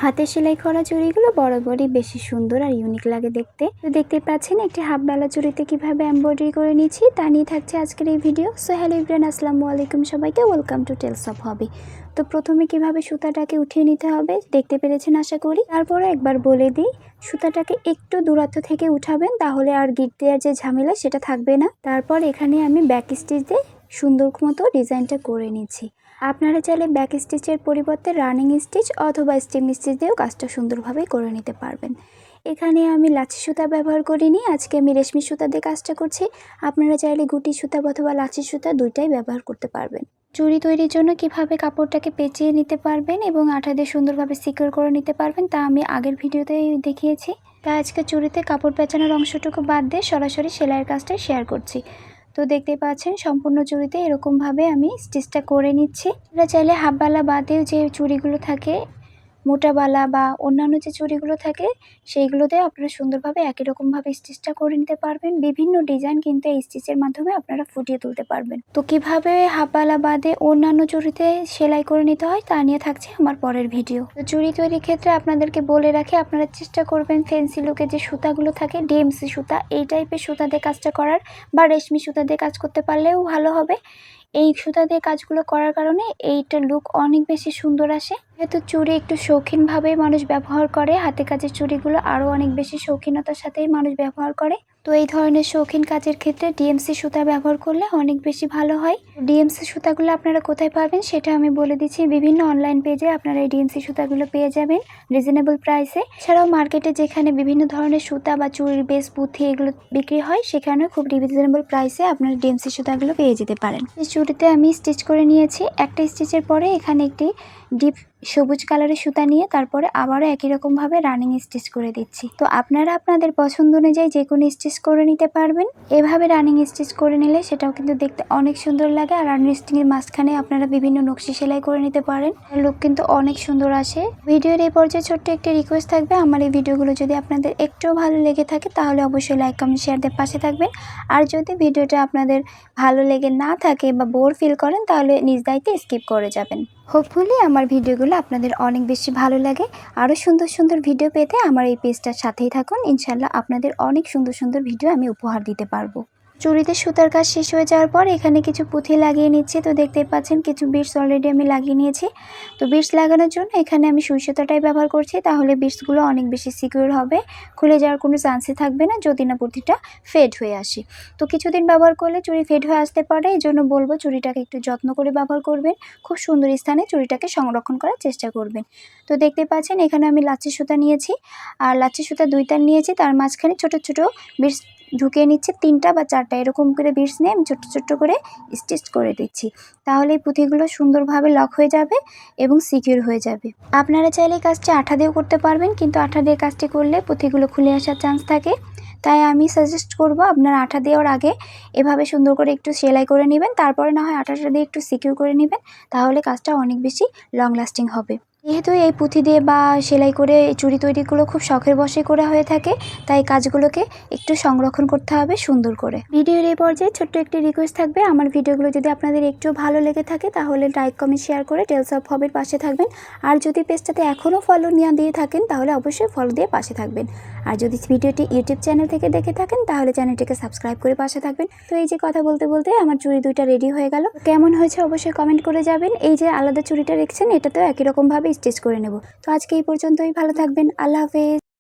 হাতে সেলাই করা চুড়িগুলো বরাবরই বেশি সুন্দর আর ইউনিক লাগে দেখতে। তো দেখতে পাচ্ছেন একটি হাফ বেলা চুড়িতে কিভাবে এমব্রয়ডারি করে নিয়েছি তা নিয়ে থাকছে আজকের এই ভিডিও। সো হ্যালো এভরিওয়ান, আসসালামু আলাইকুম সবাইকে, welcome to tales of hobby. তো প্রথমে কিভাবে সুতাটাকে উঠিয়ে নিতে হবে দেখতে পেরেছেন আশা করি। তারপরে একবার বলে দিই, সুতাটাকে একটু দূরত্ব থেকে উঠাবেন, তাহলে আর গিট দেওয়ার যে ঝামেলা সেটা থাকবে না। তারপর এখানে আমি ব্যাক স্টিচ দিয়ে সুন্দর মতো ডিজাইনটা করে নিচ্ছি। আপনারা চাইলে ব্যাক স্টিচের পরিবর্তে রানিং স্টিচ অথবা স্টিম স্টিচ দিয়েও কাজটা সুন্দরভাবে করে নিতে পারবেন। এখানে আমি লাচি সুতা ব্যবহার করিনি, আজকে আমি রেশমি সুতা দিয়ে কাজটা করছি। আপনারা চাইলে গুটি সুতা অথবা লাচি সুতা দুইটাই ব্যবহার করতে পারবেন। চুড়ি তৈরির জন্য কিভাবে কাপড়টাকে পেঁচিয়ে নিতে পারবেন এবং আঠা দিয়ে সুন্দরভাবে সিকিউর করে নিতে পারবেন তা আমি আগের ভিডিওতেই দেখিয়েছি। তাই আজকে চুড়িতে কাপড় পেঁচানোর অংশটুকু বাদ দিয়ে সরাসরি সেলাইয়ের কাজটাই শেয়ার করছি। তো দেখতে পাচ্ছেন সম্পূর্ণ চুড়িতে এরকমভাবে আমি স্টিচটা করে নিচ্ছি। আপনারা চাইলে হাফ বালা বাদেও যে চুড়িগুলো থাকে, মোটা বালা বা অন্যান্য যে চুড়িগুলো থাকে, সেইগুলোতে আপনারা সুন্দরভাবে একই রকমভাবে স্টিচটা করে নিতে পারবেন। বিভিন্ন ডিজাইন কিন্তু এই স্টিচের মাধ্যমে আপনারা ফুটিয়ে তুলতে পারবেন। তো কিভাবে হাফ বালা বাদে অন্যান্য চুড়িতে সেলাই করে নিতে হয় তা নিয়ে থাকছে আমার পরের ভিডিও। তো চুড়ি তৈরির ক্ষেত্রে আপনাদেরকে বলে রাখি, আপনারা চেষ্টা করবেন ফেন্সি লুকে যে সুতাগুলো থাকে, ডিএমসি সুতা, এই টাইপের সুতা দিয়ে কাজটা করার, বা রেশমি সুতা দিয়ে কাজ করতে পারলেও ভালো হবে। এই সুতা দিয়ে কাজগুলো করার কারণে এইটার লুক অনেক বেশি সুন্দর আসে। যেহেতু চুড়ি একটু শৌখিনভাবে মানুষ ব্যবহার করে, হাতে কাজের চুড়িগুলো আরও অনেক বেশি শৌখিনতার সাথেই মানুষ ব্যবহার করে। তো এই ধরনের শৌখিন কাজের ক্ষেত্রে ডিএমসি সুতা ব্যবহার করলে অনেক বেশি ভালো হয়। ডিএমসি সুতাগুলো আপনারা কোথায় পাবেন সেটা আমি বলে দিচ্ছি। বিভিন্ন অনলাইন পেজে আপনারা এই ডিএমসি সুতাগুলো পেয়ে যাবেন রিজনেবল প্রাইসে। এছাড়াও মার্কেটে যেখানে বিভিন্ন ধরনের সুতা বা চুড়ির বেস, পুঁথি এগুলো বিক্রি হয়, সেখানে খুব রিজনেবল প্রাইসে আপনারা ডিএমসি সুতাগুলো পেয়ে যেতে পারেন। এই চুড়িতে আমি স্টিচ করে নিয়েছি। একটা স্টিচের পরে এখানে একটি ডিপ সবুজ কালারের সুতা নিয়ে তারপরে আবারও একই রকমভাবে রানিং স্টিচ করে দিচ্ছি। তো আপনারা আপনাদের পছন্দ অনুযায়ী যে কোনো স্টিচ করে নিতে পারবেন। এভাবে রানিং স্টিচ করে নিলে সেটাও কিন্তু দেখতে অনেক সুন্দর লাগে। আর রানিং স্টিচের মাঝখানে আপনারা বিভিন্ন নকশি সেলাই করে নিতে পারেন, লুক কিন্তু অনেক সুন্দর আসে। ভিডিওর এই পর্যায়ে ছোট্ট একটি রিকোয়েস্ট থাকবে, আমার এই ভিডিওগুলো যদি আপনাদের একটুও ভালো লেগে থাকে তাহলে অবশ্যই লাইক, কমেন্ট, শেয়ার দিয়ে পাশে থাকবেন। আর যদি ভিডিওটা আপনাদের ভালো লেগে না থাকে বা বোর ফিল করেন তাহলে নিজ দায়িত্বে স্কিপ করে যাবেন। হোপফুলি আমার ভিডিওগুলো আপনাদের অনেক বেশি ভালো লাগে। আরও সুন্দর সুন্দর ভিডিও পেতে আমার এই পেজটার সাথেই থাকুন। ইনশাল্লাহ আপনাদের অনেক সুন্দর সুন্দর ভিডিও আমি উপহার দিতে পারবো। চুড়িতে সুতার কাজ শেষ হয়ে যাওয়ার পর এখানে কিছু পুঁথি লাগিয়ে নিচ্ছি। তো দেখতে পাচ্ছেন কিছু বিটস অলরেডি আমি লাগিয়ে নিয়েছি। তো বিটস লাগানোর জন্য এখানে আমি সুই সুতাটাই ব্যবহার করছি, তাহলে বিটসগুলো অনেক বেশি সিকিউর হবে, খুলে যাওয়ার কোনো চান্সই থাকবে না যদি না পুঁথিটা ফেড হয়ে আসে। তো কিছুদিন ব্যবহার করলে চুড়ি ফেড হয়ে আসতে পারে, এই জন্য বলবো চুড়িটাকে একটু যত্ন করে ব্যবহার করবেন। খুব সুন্দর স্থানে চুড়িটাকে সংরক্ষণ করার চেষ্টা করবেন। তো দেখতে পাচ্ছেন এখানে আমি লাচ্ছি সুতা নিয়েছি, আর লাচ্ছি সুতা 2 তার নিয়েছি। তার মাঝখানে ছোট ছোট বিটস ঢুকিয়ে নিচ্ছে, 3টা বা 4টা এরকম করে বিটস নিয়ে আমি ছোট্ট ছোট্ট করে স্টিচ করে দিচ্ছি। তাহলে এই পুঁথিগুলো সুন্দরভাবে লক হয়ে যাবে এবং সিকিউর হয়ে যাবে। আপনারা চাইলে কাজটি আঠা দিয়েও করতে পারবেন, কিন্তু আঠা দিয়ে কাজটি করলে পুঁথিগুলো খুলে আসার চান্স থাকে। তাই আমি সাজেস্ট করব আপনারা আঠা দেওয়ার আগে এভাবে সুন্দর করে একটু সেলাই করে নেবেন, তারপরে না হয় আঠাটা দিয়ে একটু সিকিউর করে নেবেন, তাহলে কাজটা অনেক বেশি লং লাস্টিং হবে। যেহেতু এই পুঁথি দিয়ে বা সেলাই করে এই চুড়ি তৈরিগুলো খুব শখের বশে করা হয়ে থাকে, তাই কাজগুলোকে একটু সংরক্ষণ করতে হবে সুন্দর করে। ভিডিওর এই পর্যায়ে ছোট্ট একটি রিকোয়েস্ট থাকবে, আমার ভিডিওগুলো যদি আপনাদের একটু ভালো লেগে থাকে তাহলে লাইক, কমেন্ট, শেয়ার করে টেলস অফ হবির পাশে থাকবেন। আর যদি পেজটাতে এখনও ফলো নিয়ে দিয়ে থাকেন তাহলে অবশ্যই ফলো দিয়ে পাশে থাকবেন। আর যদি ভিডিওটি ইউটিউব চ্যানেল থেকে দেখে থাকেন তাহলে চ্যানেলটিকে সাবস্ক্রাইব করে পাশে থাকবেন। তো এই যে কথা বলতে বলতে আমার চুড়ি 2টা রেডি হয়ে গেল। কেমন হয়েছে অবশ্যই কমেন্ট করে যাবেন। এই যে আলাদা চুড়িটা রেখেছেন এটাতেও একই রকমভাবে স্টিচ করে নেব। তো আজকে এই পর্যন্তই, ভালো থাকবেন, আল্লাহ হাফেজ।